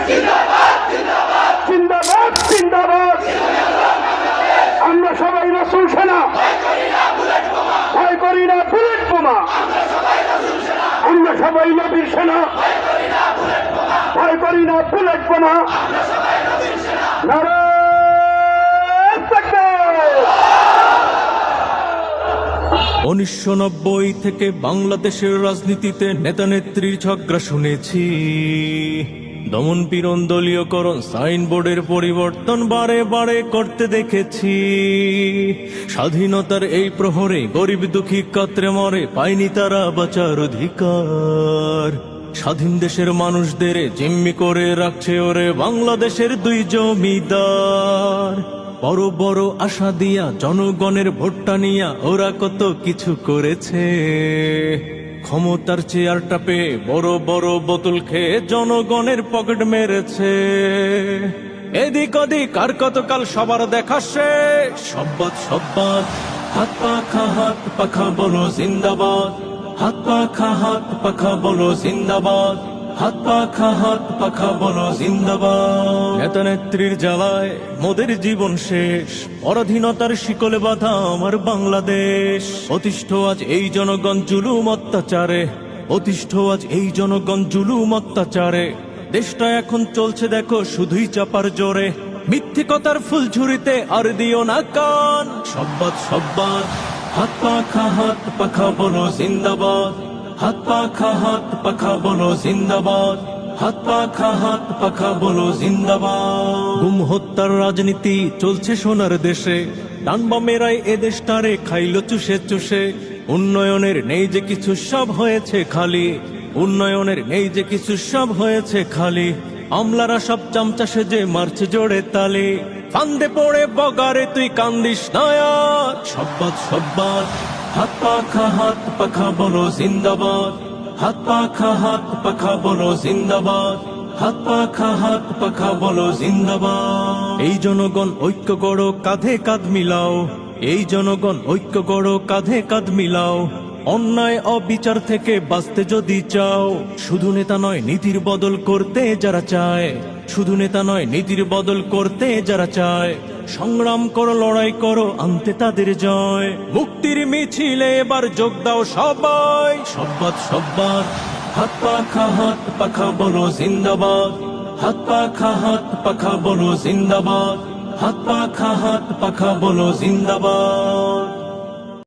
জিন্দাবাদ জিন্দাবাদ। আমরা সবাই রাসূল সেনা, ভয় করি না বুলেট বোমা। আমরা সবাই নবীর সেনা, ভয় করি না বুলেট বোমা। নারায়ে তাকবীর। 1990 থেকে বাংলাদেশের রাজনীতিতে নেতা নেত্রীর ঝগড়া শুনেছি, দমন পীড়ন দলীয়করণ সাইনবোর্ডের পরিবর্তন বারে বারে করতে দেখেছি। স্বাধীনতার এই প্রহরে গরিব দুঃখী কাতরে মরে, পায়নি তারা বাঁচার অধিকার। স্বাধীন দেশের মানুষদের জিম্মি করে রাখছে ওরে বাংলাদেশের দুই জমিদার। বড় বড় আশা দিয়া জনগণের ভোটটা নিয়া ওরা কত কিছু করেছে। ক্ষমতার চেয়ারটা পেয়ে বড় বড় বোতল খেয়ে জনগণের পকেট মেরেছে। এদিক ওদিক আর কতকাল সবার দেখা শেষ। সব্বাদ সব্বাদ, হাত পাখা বলো জিন্দাবাদ। হাত পাখা বলো জিন্দাবাদ। হাত পাখা বলো জিন্দাবাদ। নেতা নেত্রীর জ্বালায় মোদের জীবন শেষ, পরাধীনতার শিকলে বাঁধা আমার বাংলাদেশ। অতিষ্ঠ আজ এই জনগণ জুলুম অত্যাচারে, অতিষ্ঠ আজ এই জনগণ জুলুম অত্যাচারে। দেশটা এখন চলছে দেখো শুধুই চাপার জোরে, মিথ্যিকতার ফুলঝুরিতে আর দিও না কান। সব্বাদ সব্বাদ, হাত পাখা বলো জিন্দাবাদ। হাত পাখা বলো জিন্দাবাদ। হাত পাখা বলো জিন্দাবাদ। গুম হত্যার রাজনীতি চলছে সোনার দেশে, ডান বামেরাই এ দেশটারে খাইলো চুষে চুষে। উন্নয়নের নেই যে কিছু, সব হয়েছে খালি। উন্নয়নের নেই যে কিছু, সব হয়েছে খালি। আমলারা সব চামচা সেজে মারছে জোরে তালে। ফান্দে পড়ে বগারে তুই কান্দিস নায়ার। সব্বাদ সব্বাদ, হাত পাখা বলো জিন্দাবাদ। হাত পাখা বলো জিন্দাবাদ। হাত পাখা বলো জিন্দাবাদ। এই জনগণ ঐক্য গড়ো, কাঁধে কাঁধ মিলাও। এই জনগণ ঐক্য গড়ো, কাঁধে কাঁধ মিলাও। অন্যায় অবিচার থেকে বাঁচতে যদি চাও, শুধু নেতা নয় নীতির বদল করতে যারা চায়। শুধু নেতা নয় নীতির বদল করতে যারা চায়। সংগ্রাম করো, লড়াই করো, আনতে তাদের জয়। মুক্তির মিছিলে এবার যোগ দাও সবাই। সব্বাদ সব্বাদ, হাত পাখা বলো জিন্দাবাদ। হাত পাখা বলো জিন্দাবাদ। হাত পাখা বলো জিন্দাবাদ।